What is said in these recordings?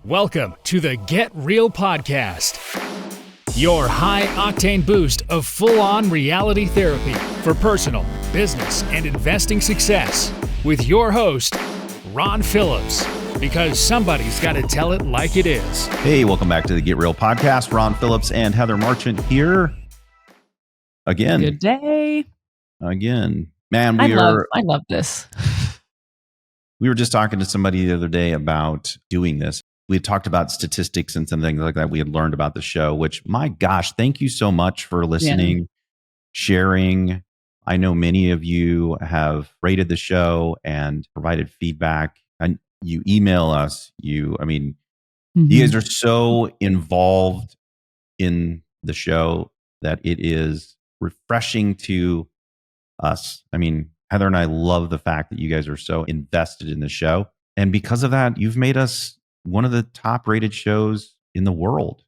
Welcome to the Get Real Podcast, your high-octane boost of full-on reality therapy for personal, business, and investing success with your host, Ron Phillips, because somebody's got to tell it like it is. Hey, welcome back to the Get Real Podcast. Ron Phillips and Heather Marchant here again. Good day. Again. Man, I love this. We were just talking to somebody the other day about doing this. We had talked about statistics and some things like that we had learned about the show, which, my gosh, thank you so much for listening, sharing. I know many of you have rated the show and provided feedback, and you email us. You guys are so involved in the show that it is refreshing to us. I mean, Heather and I love the fact that you guys are so invested in the show. And because of that, you've made us one of the top rated shows in the world,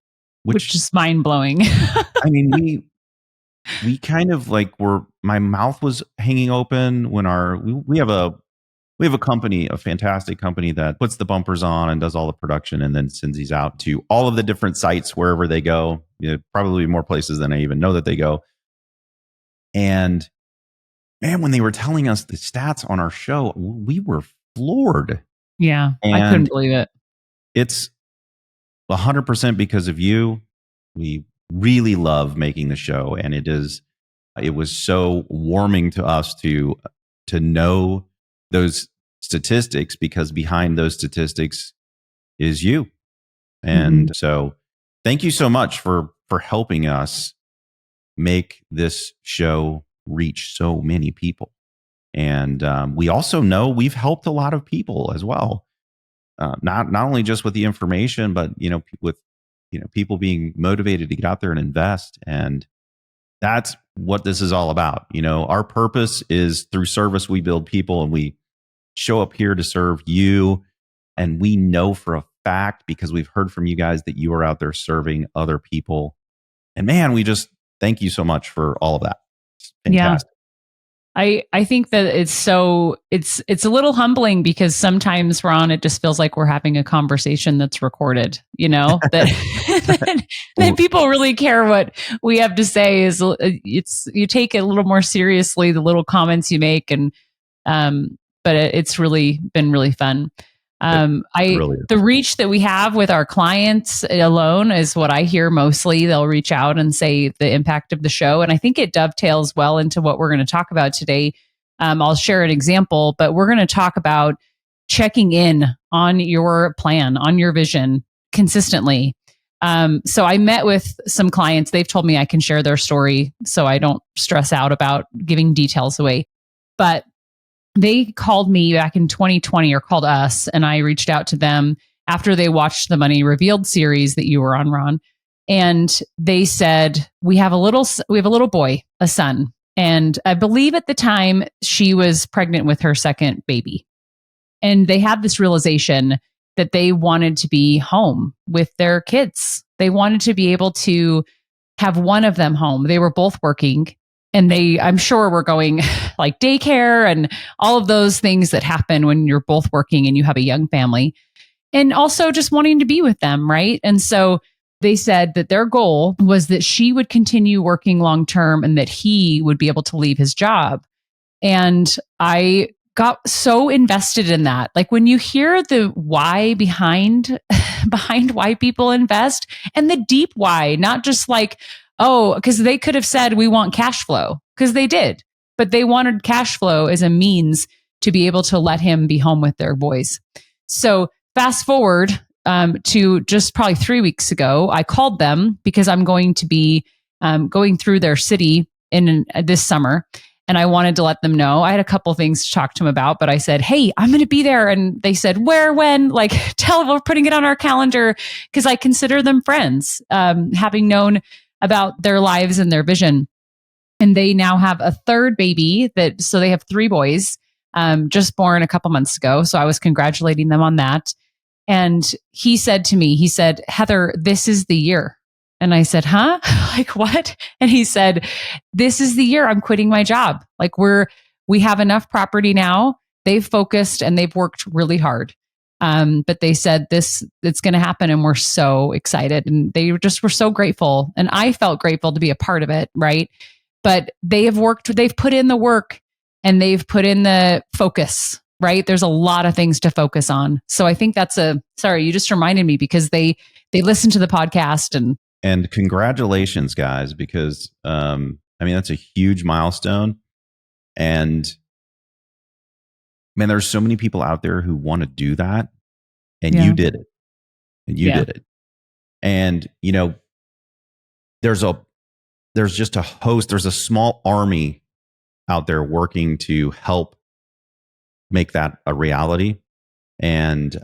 which is mind blowing. I mean, we kind of my mouth was hanging open when we have a company, a fantastic company that puts the bumpers on and does all the production and then sends these out to all of the different sites wherever they go. Probably more places than I even know that they go. And man, when they were telling us the stats on our show, we were floored. Yeah, and I couldn't believe it. It's 100% because of you. We really love making the show, and it was so warming to us to know those statistics, because behind those statistics is you. And so thank you so much for helping us make this show reach so many people. And we also know we've helped a lot of people as well. Not only just with the information, but with people being motivated to get out there and invest. And that's what this is all about. Our purpose is through service we build people, and we show up here to serve you. And we know for a fact, because we've heard from you guys, that you are out there serving other people. And man, we just thank you so much for all of that. It's fantastic. Yeah. I think that it's a little humbling, because sometimes, Ron, it just feels like we're having a conversation that's recorded, that people really care what we have to say. You take it a little more seriously, the little comments you make, and but it's really been really fun. The reach that we have with our clients alone is what I hear mostly. They'll reach out and say the impact of the show. And I think it dovetails well into what we're going to talk about today. I'll share an example, but we're going to talk about checking in on your plan, on your vision consistently. So I met with some clients. They've told me I can share their story, so I don't stress out about giving details away. But they called me back in 2020, or called us, and I reached out to them after they watched the Money Revealed series that you were on, Ron. And they said, we have a little boy, a son. And I believe at the time she was pregnant with her second baby. And they had this realization that they wanted to be home with their kids. They wanted to be able to have one of them home. They were both working. And I'm sure we're going like daycare and all of those things that happen when you're both working and you have a young family, and also just wanting to be with them, right? And so they said that their goal was that she would continue working long term and that he would be able to leave his job. And I got so invested in that. Like, when you hear the why behind why people invest, and the deep why, not just like, because they could have said, we want cash flow, because they did, but they wanted cash flow as a means to be able to let him be home with their boys. So fast forward to just probably 3 weeks ago, I called them because I'm going to be going through their city in this summer. And I wanted to let them know. I had a couple things to talk to them about, but I said, hey, I'm going to be there. And they said, where, when? Like, tell them we're putting it on our calendar, because I consider them friends, having known about their lives and their vision. And they now have a third baby so they have 3 boys, just born a couple months ago. So I was congratulating them on that. And he said to me, Heather, this is the year. And I said, huh? Like, what? And he said, this is the year I'm quitting my job. Like, we have enough property now. They've focused and they've worked really hard. But they said it's going to happen, and we're so excited. And they just were so grateful, and I felt grateful to be a part of it, right? But they've put in the work, and they've put in the focus, right? There's a lot of things to focus on. So I think sorry, you just reminded me, because they listen to the podcast. And congratulations, guys, because that's a huge milestone. And man, there's so many people out there who want to do that, and you did it. And you did it. And there's just a host, there's a small army out there working to help make that a reality. And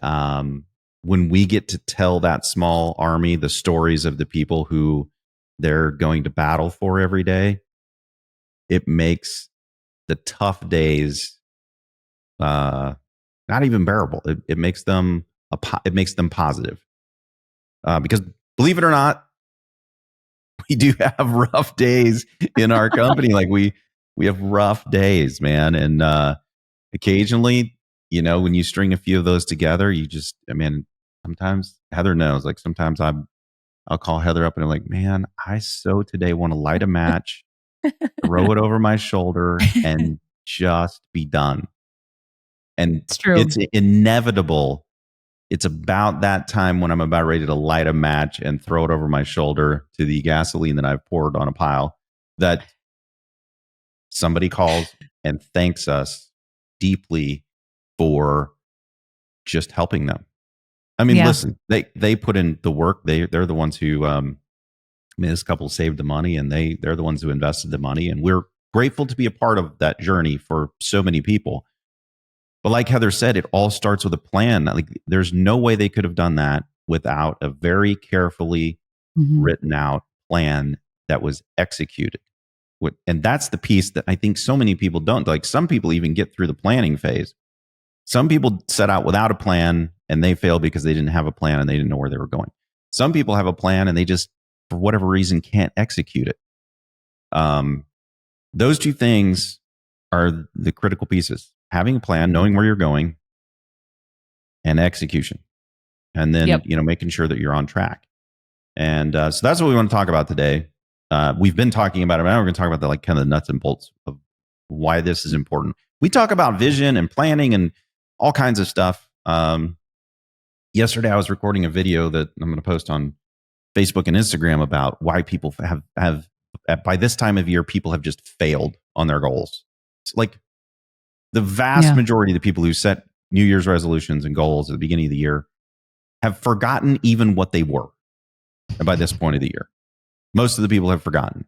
when we get to tell that small army the stories of the people who they're going to battle for every day, it makes the tough days not even bearable. It makes them positive. Because believe it or not, we do have rough days in our company. Like we have rough days, man. And occasionally, when you string a few of those together, sometimes Heather knows, like sometimes I'll call Heather up and I'm like, man, I so today want to light a match, throw it over my shoulder, and just be done. And it's true. It's inevitable. It's about that time when I'm about ready to light a match and throw it over my shoulder to the gasoline that I've poured on a pile, that somebody calls and thanks us deeply for just helping them. Listen, they put in the work. They're the ones who, this couple saved the money, and they're the ones who invested the money. And we're grateful to be a part of that journey for so many people. But like Heather said, it all starts with a plan. Like there's no way they could have done that without a very carefully written out plan that was executed. And that's the piece that I think so many people don't. Like some people even get through the planning phase. Some people set out without a plan and they fail because they didn't have a plan and they didn't know where they were going. Some people have a plan and they just, for whatever reason, can't execute it. Those two things are the critical pieces: having a plan, knowing where you're going, and execution. And then, making sure that you're on track. And so that's what we want to talk about today. We've been talking about it, but now we're going to talk about the kind of the nuts and bolts of why this is important. We talk about vision and planning and all kinds of stuff. Yesterday, I was recording a video that I'm going to post on Facebook and Instagram about why people have by this time of year, people have just failed on their goals. It's like the vast majority of the people who set New Year's resolutions and goals at the beginning of the year have forgotten even what they were by this point of the year. Most of the people have forgotten.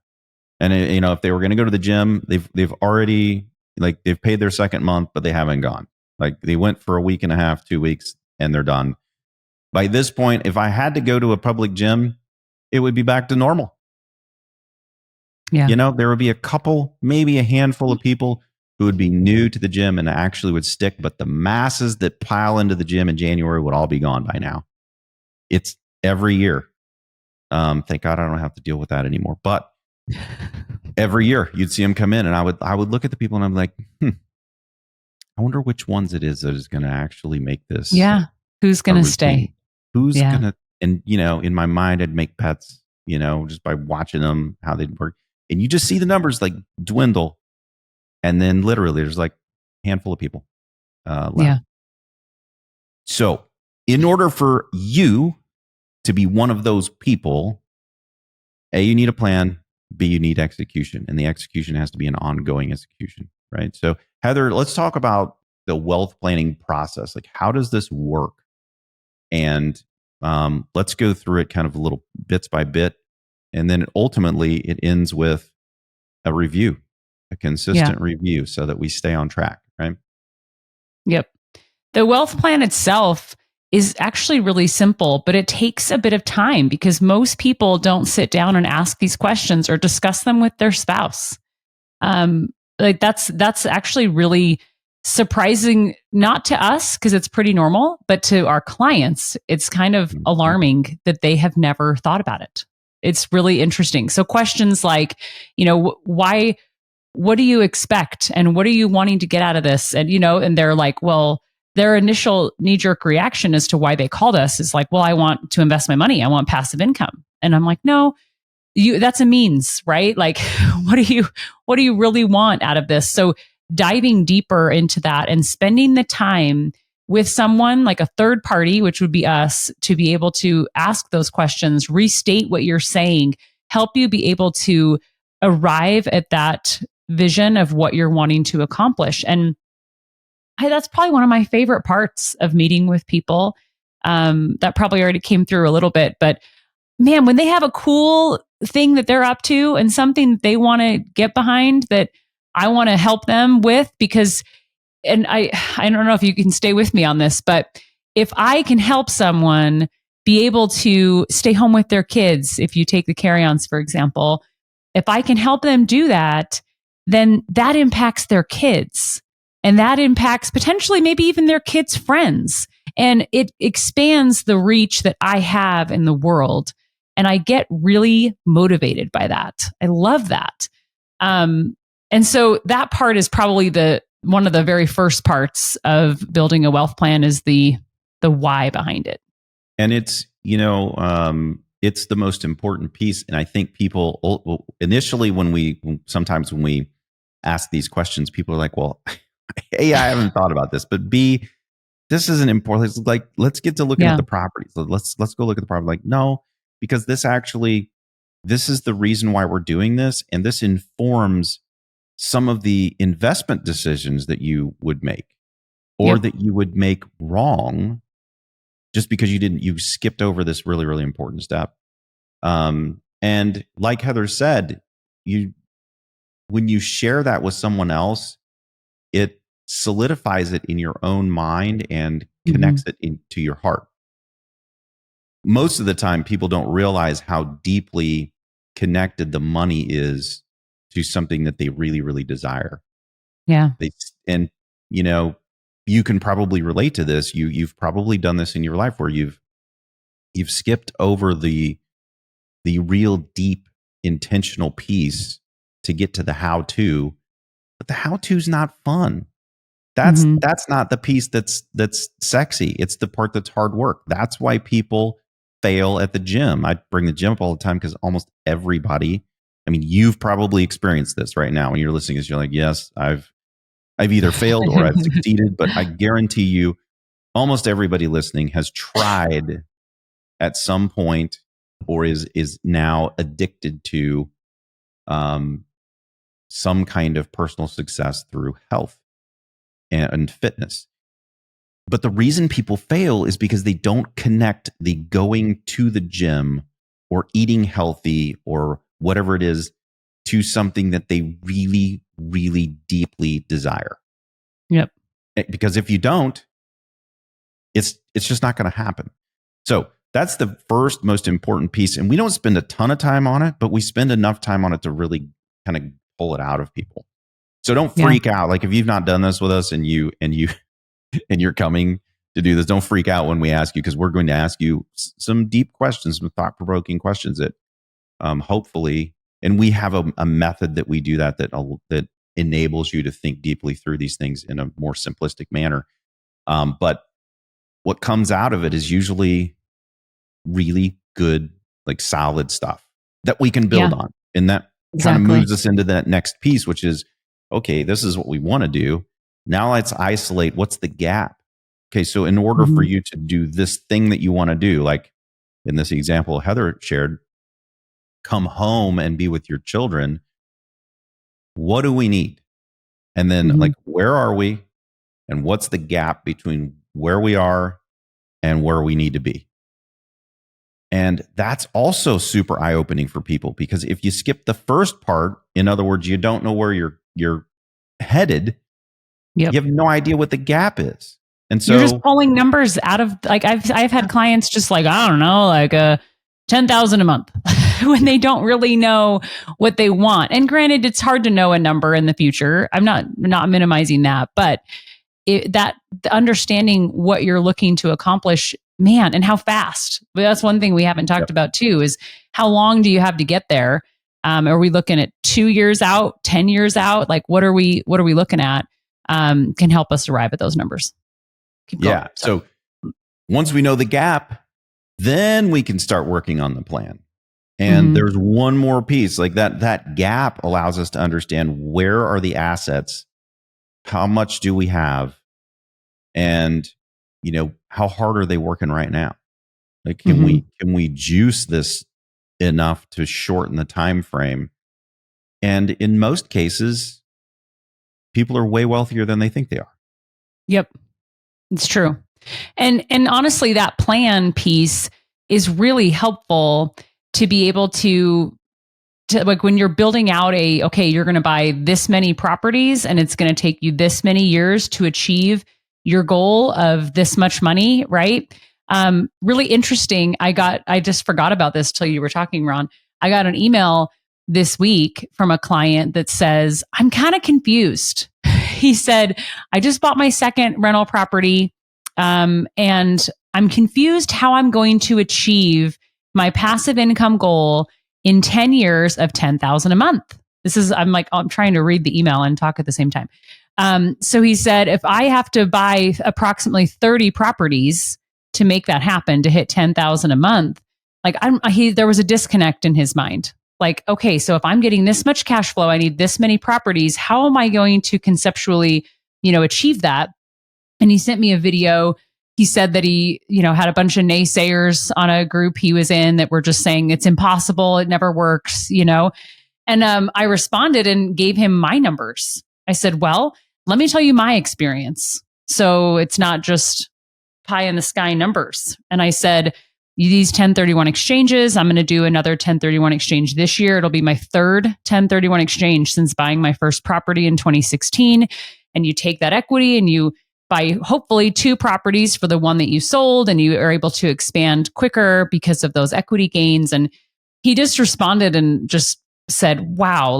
And if they were going to go to the gym, they've already, like, they've paid their second month, but they haven't gone. Like they went for a week and a half, 2 weeks, and they're done. By this point, if I had to go to a public gym, it would be back to normal. Yeah. There would be maybe a handful of people who would be new to the gym and actually would stick, but the masses that pile into the gym in January would all be gone by now. It's every year. Thank God I don't have to deal with that anymore. But every year you'd see them come in, and I would look at the people and I'm like, I wonder which ones it is that is going to actually make this. Yeah. Who's going to stay? Who's going to, and in my mind, I'd make bets, just by watching them, how they'd work. And you just see the numbers like dwindle. And then literally there's like a handful of people left. Yeah. So in order for you to be one of those people, A, you need a plan. B, you need execution. And the execution has to be an ongoing execution, right? So Heather, let's talk about the wealth planning process. Like, how does this work? And let's go through it kind of a little bits by bit. And then ultimately it ends with a review, a consistent review, so that we stay on track, right? Yep. The wealth plan itself is actually really simple, but it takes a bit of time because most people don't sit down and ask these questions or discuss them with their spouse. That's actually really surprising, not to us because it's pretty normal, but to our clients, it's kind of alarming that they have never thought about it. It's really interesting. So questions like, why, what do you expect? And what are you wanting to get out of this? And, and they're like, well, their initial knee-jerk reaction as to why they called us is like, well, I want to invest my money. I want passive income. And I'm like, no, that's a means, right? Like, what do you really want out of this? So diving deeper into that and spending the time with someone like a third party, which would be us, to be able to ask those questions, restate what you're saying, help you be able to arrive at that vision of what you're wanting to accomplish. And that's probably one of my favorite parts of meeting with people. That probably already came through a little bit, but man, when they have a cool thing that they're up to and something that they want to get behind that I want to help them with, because, and I don't know if you can stay with me on this, but if I can help someone be able to stay home with their kids, if you take the carry-ons, for example, if I can help them do that, then that impacts their kids. And that impacts potentially maybe even their kids' friends. And it expands the reach that I have in the world. And I get really motivated by that. I love that. And so that part is probably one of the very first parts of building a wealth plan is the why behind it. And it's, it's the most important piece. And I think people initially, sometimes when we ask these questions, people are like, well, A, I haven't thought about this, but B, this isn't important. It's like, let's get to looking at the properties. Let's go look at the property. Like, no, because this is the reason why we're doing this. And this informs some of the investment decisions that you would make or that you would make wrong just because you skipped over this really, really important step. And like Heather said, when you share that with someone else, it solidifies it in your own mind and connects it into your heart. Most of the time, people don't realize how deeply connected the money is to something that they really, really desire. Yeah. You can probably relate to this. You've probably done this in your life where you've skipped over the real deep intentional piece to get to the how-to, but the how-to is not fun. That's not the piece that's sexy. It's the part that's hard work. That's why people fail at the gym. I bring the gym up all the time because almost everybody, you've probably experienced this right now when you're listening to this, you're like, yes, I've either failed or I've succeeded, but I guarantee you almost everybody listening has tried at some point or is now addicted to some kind of personal success through health and fitness. But the reason people fail is because they don't connect the going to the gym or eating healthy or whatever it is to something that they really, really deeply desire. Yep. Because if you don't, it's just not going to happen. So that's the first most important piece. And we don't spend a ton of time on it, but we spend enough time on it to really kind of pull it out of people. So don't freak out. Like if you've not done this with us and you're coming to do this, don't freak out when we ask you, because we're going to ask you some deep questions, some thought-provoking questions that hopefully, and we have a method that we do that enables you to think deeply through these things in a more simplistic manner. But what comes out of it is usually really good, like solid stuff that we can build on. And that kind of moves us into that next piece, which is, okay, this is what we want to do. Now let's isolate what's the gap. Okay, so in order for you to do this thing that you want to do, like in this example Heather shared, come home and be with your children, what do we need? And then like, where are we? And what's the gap between where we are and where we need to be? And that's also super eye-opening for people, because if you skip the first part, in other words, you don't know where you're headed, you have no idea what the gap is. And so you're just pulling numbers out of, like, I've had clients just like, I don't know, like 10,000 a month when they don't really know what they want. And granted, it's hard to know a number in the future. I'm not minimizing that, but the understanding what you're looking to accomplish, man, and how fast. But that's one thing we haven't talked about too, is how long do you have to get there? Are we looking at 2 years out, 10 years out? Like, what are we looking at? Can help us arrive at those numbers. Keep going. Yeah. So once we know the gap, then we can start working on the plan. And there's one more piece, like that gap allows us to understand where are the assets, how much do we have, and how hard are they working right now? Like can we juice this enough to shorten the time frame? And in most cases, people are way wealthier than they think they are. Yep. It's true. And honestly, that plan piece is really helpful to be able to like when you're building out okay, you're going to buy this many properties and it's going to take you this many years to achieve your goal of this much money, right? Really interesting. I just forgot about this till you were talking, Ron. I got an email this week from a client that says, I'm kind of confused. He said, I just bought my second rental property. And I'm confused how I'm going to achieve my passive income goal in 10 years of 10,000 a month. I'm trying to read the email and talk at the same time. So he said, if I have to buy approximately 30 properties to make that happen, to hit 10,000 a month, like there was a disconnect in his mind. Like, okay, so if I'm getting this much cash flow, I need this many properties. How am I going to conceptually, achieve that? And he sent me a video. He said that he, had a bunch of naysayers on a group he was in that were just saying it's impossible, it never works, And I responded and gave him my numbers. I said, well, let me tell you my experience. So it's not just pie in the sky numbers. And I said, these 1031 exchanges, I'm going to do another 1031 exchange this year. It'll be my third 1031 exchange since buying my first property in 2016. And you take that equity and you buy hopefully 2 properties for the one that you sold, and you are able to expand quicker because of those equity gains. And he just responded and just said, wow,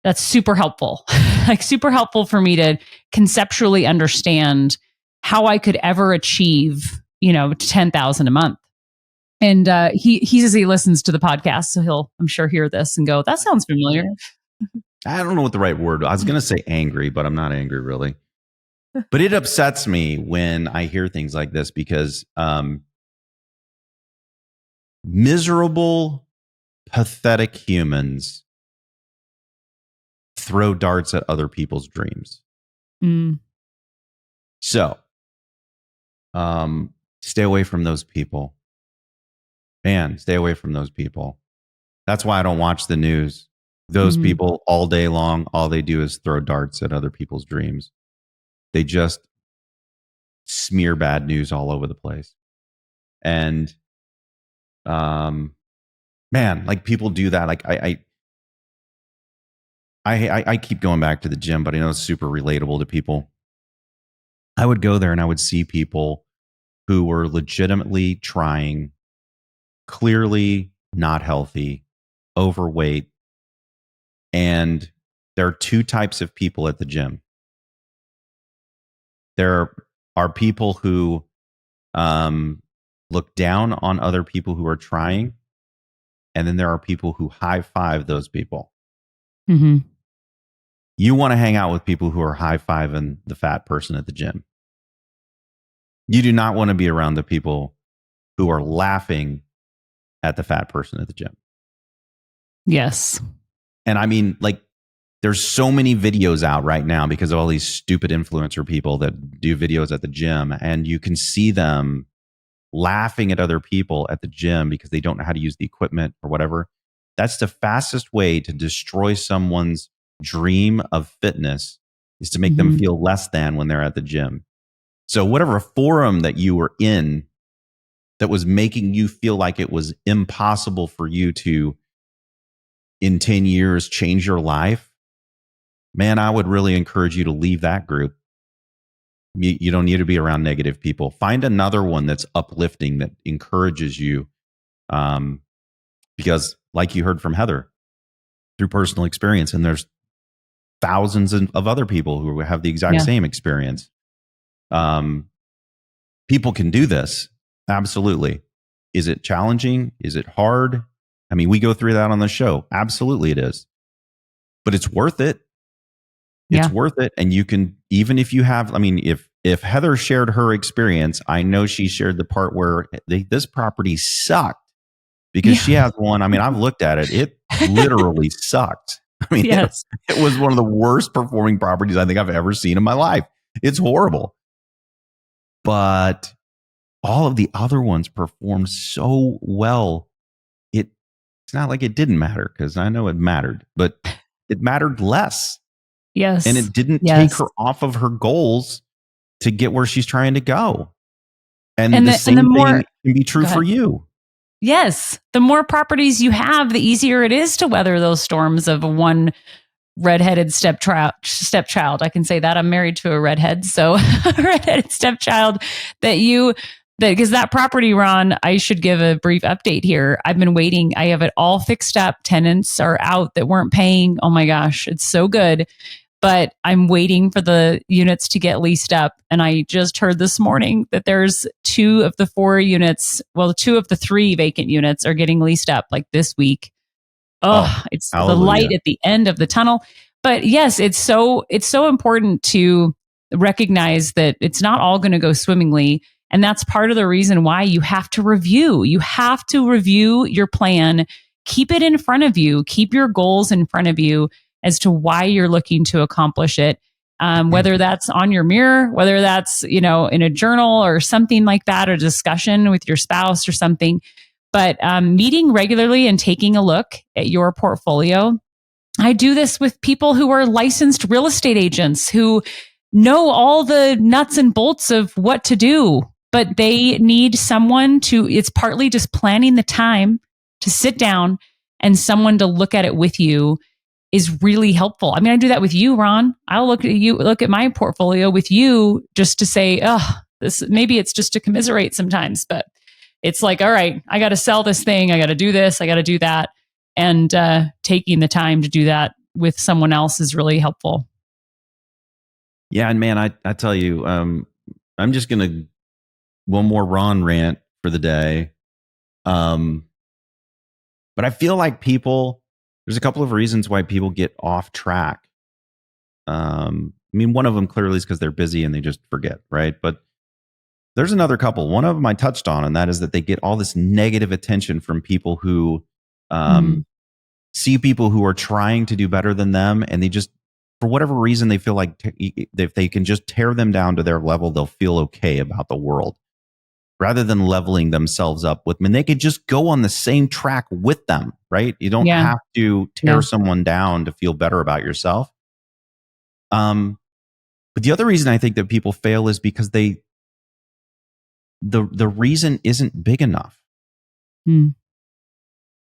that's super helpful. Like super helpful for me to conceptually understand how I could ever achieve, 10,000 a month. And he says he listens to the podcast, so he'll, I'm sure, hear this and go, that sounds familiar. I don't know what the right word. I was going to say angry, but I'm not angry really. But it upsets me when I hear things like this because miserable, pathetic humans throw darts at other people's dreams. So, stay away from those people. Man, stay away from those people. That's why I don't watch the news. Those people all day long, all they do is throw darts at other people's dreams. They just smear bad news all over the place. And, man, like people do that. Like I keep going back to the gym, but I know it's super relatable to people. I would go there and I would see people who were legitimately trying, clearly not healthy, overweight. And there are 2 types of people at the gym. There are people who look down on other people who are trying. And then there are people who high five those people. You want to hang out with people who are high fiving the fat person at the gym. You do not want to be around the people who are laughing at the fat person at the gym. Yes. And I mean, like, there's so many videos out right now because of all these stupid influencer people that do videos at the gym, and you can see them laughing at other people at the gym because they don't know how to use the equipment or whatever. That's the fastest way to destroy someone's dream of fitness, is to make them feel less than when they're at the gym. So whatever forum that you were in that was making you feel like it was impossible for you to, in 10 years, change your life, man, I would really encourage you to leave that group. You don't need to be around negative people. Find another one that's uplifting, that encourages you. Because like you heard from Heather, through personal experience, and there's thousands of other people who have the exact same experience. People can do this. Absolutely. Is it challenging? Is it hard? I mean, we go through that on the show. Absolutely it is. But it's worth it. It's worth it. And you can, even if you have, I mean, if if Heather shared her experience, I know she shared the part where this property sucked because she has one. I mean, I've looked at it. It literally sucked. I mean, Yes. it was one of the worst performing properties I think I've ever seen in my life. It's horrible. But all of the other ones performed so well. It's not like it didn't matter, because I know it mattered, but it mattered less. Yes. And it didn't take her off of her goals to get where she's trying to go. And the same thing can be true for you. Yes. The more properties you have, the easier it is to weather those storms of one redheaded stepchild. I can say that. I'm married to a redhead. So a redheaded stepchild because that property, Ron, I should give a brief update here. I've been waiting. I have it all fixed up. Tenants are out that weren't paying. Oh my gosh, it's so good. But I'm waiting for the units to get leased up. And I just heard this morning that there's 2 of the 4 units, 2 of the 3 vacant units are getting leased up like this week. It's hallelujah. The light at the end of the tunnel. But yes, it's so important to recognize that it's not all going to go swimmingly. And that's part of the reason why you have to review. You have to review your plan, keep it in front of you, keep your goals in front of you as to why you're looking to accomplish it. Whether that's on your mirror, whether that's, in a journal or something like that, or discussion with your spouse or something. But meeting regularly and taking a look at your portfolio. I do this with people who are licensed real estate agents who know all the nuts and bolts of what to do, but they need someone it's partly just planning the time to sit down and someone to look at it with you is really helpful. I mean, I do that with you, Ron. I'll look at my portfolio with you just to say, maybe it's just to commiserate sometimes, but it's like, all right, I got to sell this thing. I got to do this. I got to do that. And taking the time to do that with someone else is really helpful. Yeah. And man, I tell you, I'm just going to one more Ron rant for the day. But I feel like there's a couple of reasons why people get off track. I mean, one of them clearly is because they're busy and they just forget, right? But there's another couple. One of them I touched on, and that is that they get all this negative attention from people who see people who are trying to do better than them, and they just, for whatever reason, they feel like if they can just tear them down to their level, they'll feel okay about the world, rather than leveling themselves up with them. And they could just go on the same track with them, right? You don't have to tear someone down to feel better about yourself. But the other reason I think that people fail is because the reason isn't big enough.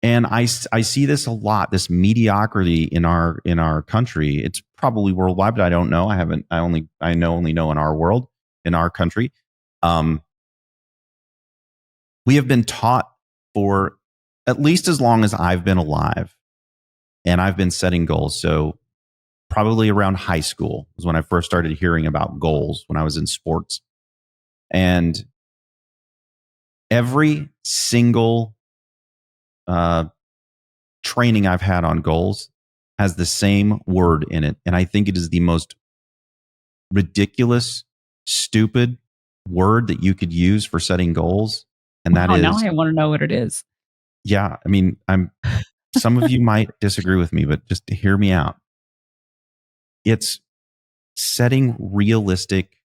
And I see this a lot, this mediocrity in our country. It's probably worldwide, but I don't know. I only know in our world, in our country. We have been taught for at least as long as I've been alive, and I've been setting goals. So probably around high school was when I first started hearing about goals, when I was in sports. And every single training I've had on goals has the same word in it. And I think it is the most ridiculous, stupid word that you could use for setting goals. And that is, now I want to know what it is. Yeah. I mean, some of you might disagree with me, but just to hear me out. It's setting realistic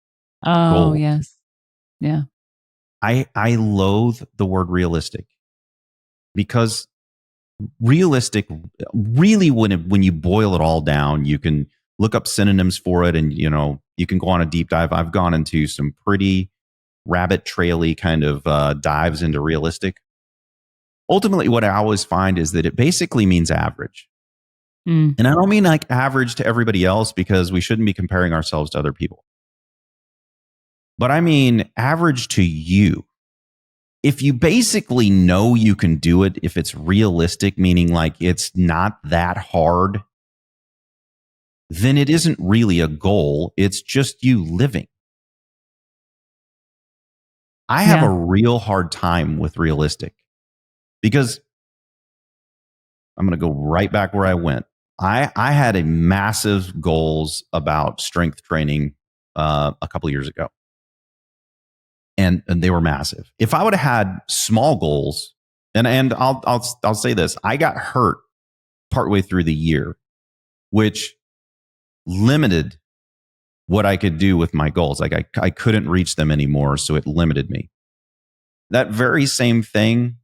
goals. Yes. Yeah. I loathe the word realistic, because realistic, really, when you boil it all down, you can look up synonyms for it, and you can go on a deep dive. I've gone into some pretty rabbit traily kind of dives into realistic. Ultimately, what I always find is that it basically means average. And I don't mean like average to everybody else, because we shouldn't be comparing ourselves to other people. But I mean average to you. If you basically know you can do it, if it's realistic, meaning like it's not that hard, then it isn't really a goal. It's just you living. I have a real hard time with realistic, because I'm going to go right back where I went. I had a massive goals about strength training a couple of years ago. And they were massive. If I would have had small goals, and I'll say this, I got hurt partway through the year, which limited what I could do with my goals. Like I couldn't reach them anymore, so it limited me. That very same thing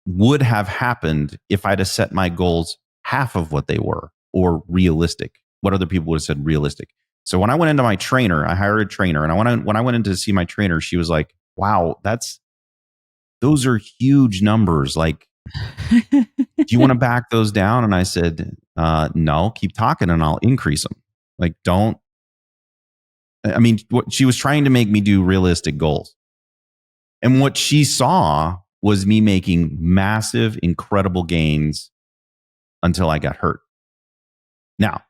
would have happened if I'd have set my goals half of what they were, or realistic. What other people would have said realistic. So when I went into my trainer, I hired a trainer, and when I went in to see my trainer, she was like, "Wow, those are huge numbers. Like, do you want to back those down?" And I said, "No, keep talking, and I'll increase them. Like, don't." I mean, what she was trying to make me do realistic goals, and what she saw was me making massive, incredible gains until I got hurt. Now,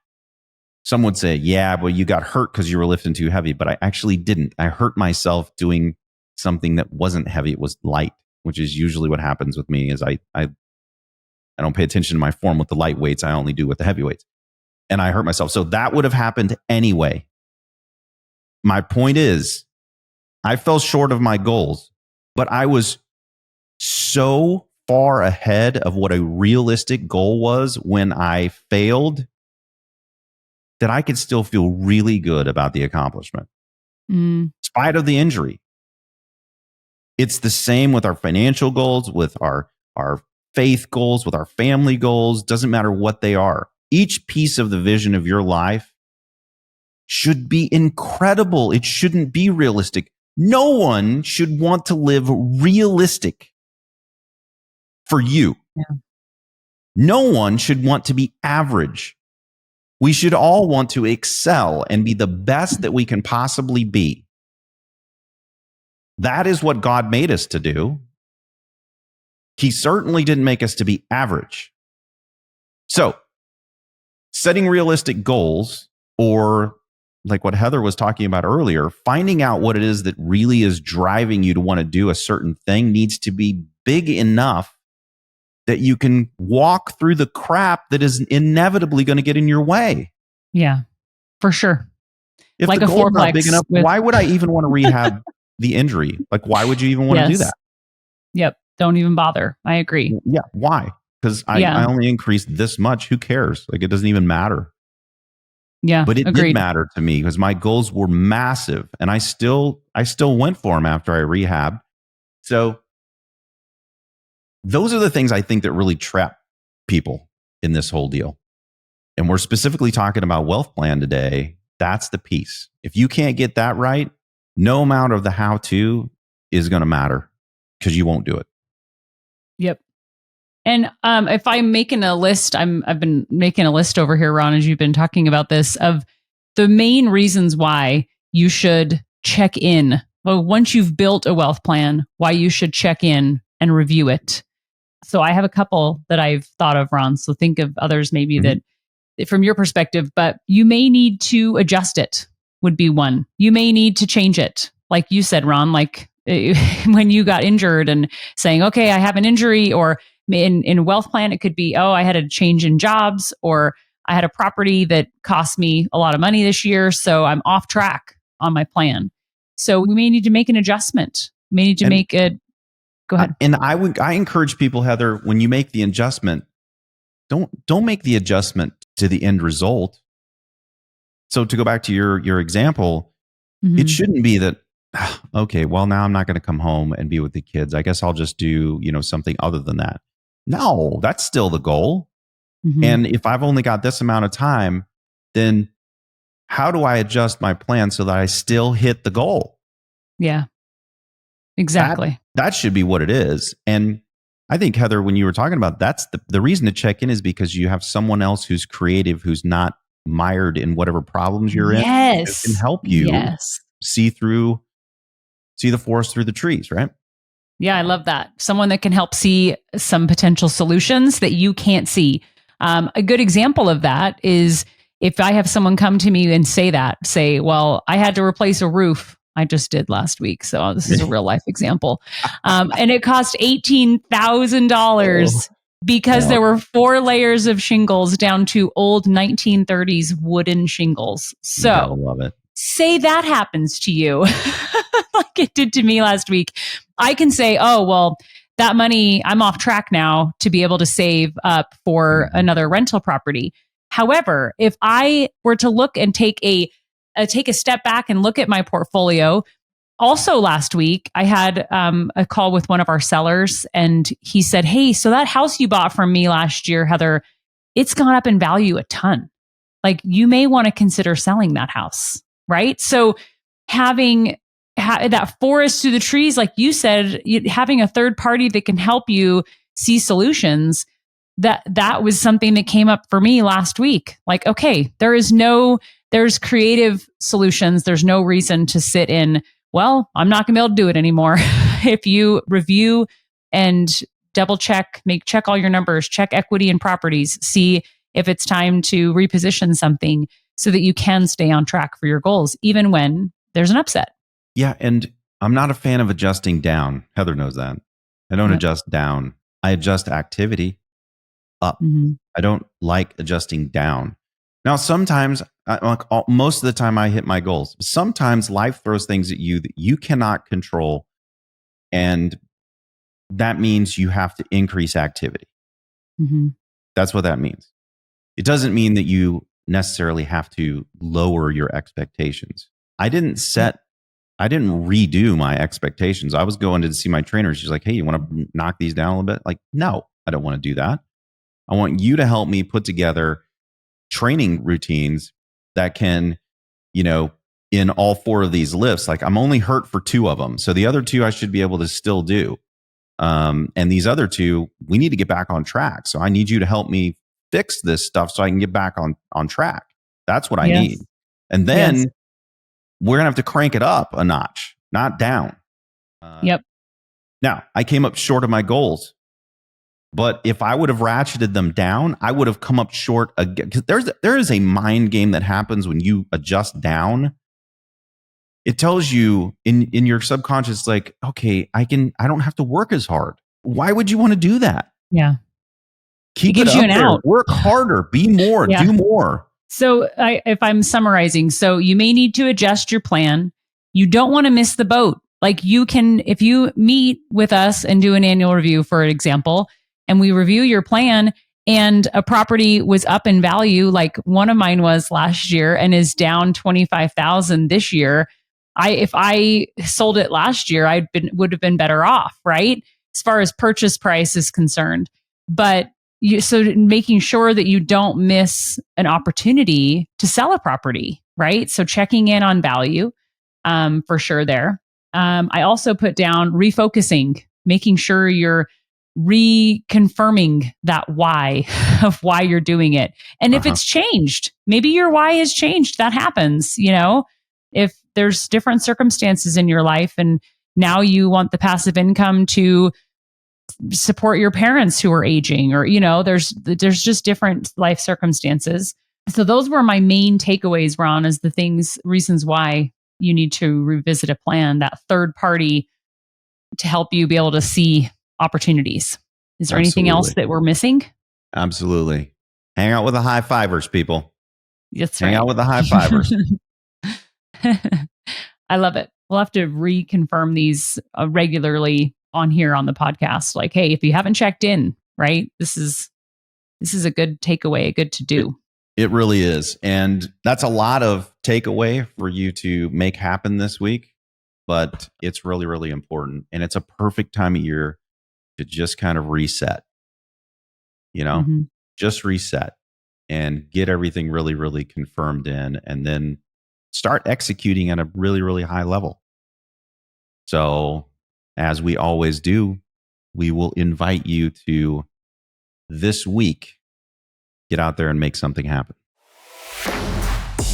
some would say, yeah, well, you got hurt because you were lifting too heavy, but I actually didn't. I hurt myself doing something that wasn't heavy. It was light, which is usually what happens with me. Is I don't pay attention to my form with the light weights. I only do with the heavy weights, and I hurt myself. So that would have happened anyway. My point is, I fell short of my goals, but I was so far ahead of what a realistic goal was when I failed that I could still feel really good about the accomplishment, in spite of the injury. It's the same with our financial goals, with our faith goals, with our family goals. Doesn't matter what they are. Each piece of the vision of your life should be incredible. It shouldn't be realistic. No one should want to live realistic for you. Yeah. No one should want to be average. We should all want to excel and be the best that we can possibly be. That is what God made us to do. He certainly didn't make us to be average. So, setting realistic goals, or like what Heather was talking about earlier, finding out what it is that really is driving you to want to do a certain thing, needs to be big enough that you can walk through the crap that is inevitably going to get in your way. Yeah, for sure. If like the a goal's not big fourplex enough, why would I even want to rehab the injury? Like, why would you even want to do that? Yep. Don't even bother. I agree. Yeah. Why? Because I only increased this much. Who cares? Like, it doesn't even matter. Yeah. But it agreed. did matter to me because my goals were massive, and I still went for them after I rehabbed. So those are the things I think that really trap people in this whole deal. And we're specifically talking about wealth plan today. That's the piece. If you can't get that right, no amount of the how-to is going to matter, because you won't do it. Yep. And if I'm making a list, I've been making a list over here, Ron, as you've been talking about this, of the main reasons why you should check in. Well, once you've built a wealth plan, why you should check in and review it. So I have a couple that I've thought of, Ron. So think of others maybe that from your perspective, but you may need to adjust it, would be one. You may need to change it. Like you said, Ron, like when you got injured and saying, okay, I have an injury, or in a wealth plan, it could be, oh, I had a change in jobs, or I had a property that cost me a lot of money this year, so I'm off track on my plan. So we may need to make an adjustment. We may need to make a, go ahead. And I encourage people, Heather, when you make the adjustment, don't make the adjustment to the end result. So to go back to your example, it shouldn't be that, okay, well, now I'm not going to come home and be with the kids. I guess I'll just do, something other than that. No, that's still the goal. And if I've only got this amount of time, then how do I adjust my plan so that I still hit the goal? Yeah, exactly. That should be what it is. And I think, Heather, when you were talking about, that's the reason to check in, is because you have someone else who's creative, who's not mired in whatever problems you're in, who can help you see the forest through the trees, right? Yeah, I love that. Someone that can help see some potential solutions that you can't see. A good example of that is if I have someone come to me and say, well, I had to replace a roof. I just did last week. So this is a real life example. And it cost $18,000 because there were 4 layers of shingles down to old 1930s wooden shingles. You gotta So love it. say that happens to you like it did to me last week. I can say, oh, well, that money, I'm off track now to be able to save up for another rental property. However, if I were to look and take a step back and look at my portfolio, also last week, I had a call with one of our sellers, and he said, hey, so that house you bought from me last year, Heather, it's gone up in value a ton. Like, you may want to consider selling that house, right? So having that forest through the trees, like you said, having a third party that can help you see solutions, that was something that came up for me last week. Like, okay, there's creative solutions. There's no reason to sit in, well, I'm not gonna be able to do it anymore. If you review and double check, check all your numbers, check equity and properties, see if it's time to reposition something so that you can stay on track for your goals, even when there's an upset. Yeah. And I'm not a fan of adjusting down. Heather knows that. I don't adjust down. I adjust activity up. I don't like adjusting down. Now, sometimes, most of the time, I hit my goals. Sometimes life throws things at you that you cannot control. And that means you have to increase activity. That's what that means. It doesn't mean that you necessarily have to lower your expectations. I didn't redo my expectations. I was going to see my trainer. She's like, hey, you want to knock these down a little bit? Like, no, I don't want to do that. I want you to help me put together training routines that can, in all 4 of these lifts, like I'm only hurt for 2 of them. So the other 2 I should be able to still do. And these other 2, we need to get back on track. So I need you to help me fix this stuff so I can get back on track. That's what I need. And then we're going to have to crank it up a notch, not down. Now, I came up short of my goals. But if I would have ratcheted them down, I would have come up short again. Because there is a mind game that happens when you adjust down. It tells you in your subconscious, like, okay, I don't have to work as hard. Why would you want to do that? Yeah. Keep it up there. Work harder. Be more. Do more. So if I'm summarizing, so you may need to adjust your plan. You don't want to miss the boat. Like, you can, if you meet with us and do an annual review, for example, and we review your plan and a property was up in value, like one of mine was last year and is down 25,000 this year. If I sold it last year, would have been better off, right? As far as purchase price is concerned. But so making sure that you don't miss an opportunity to sell a property, right? So checking in on value, for sure there. I also put down refocusing, making sure you're reconfirming that why of why you're doing it. And if it's changed, maybe your why has changed. That happens, if there's different circumstances in your life and now you want the passive income to support your parents who are aging, or, there's just different life circumstances. So those were my main takeaways, Ron, as the reasons why you need to revisit a plan, that third party to help you be able to see opportunities. Is there anything else that we're missing? Absolutely. Hang out with the high fivers, people. That's Hang out with the high fivers. I love it. We'll have to reconfirm these regularly on here on the podcast. Like, hey, if you haven't checked in, right? This is a good takeaway, a good to do. It really is. And that's a lot of takeaway for you to make happen this week, but it's really, really important. And it's a perfect time of year to just kind of reset, just reset and get everything really, really confirmed in, and then start executing at a really, really high level. So as we always do, we will invite you to this week, get out there and make something happen.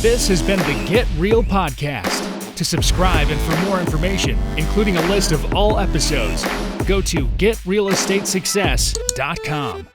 This has been the Get Real Podcast. To subscribe and for more information, including a list of all episodes, go to getrealestatesuccess.com.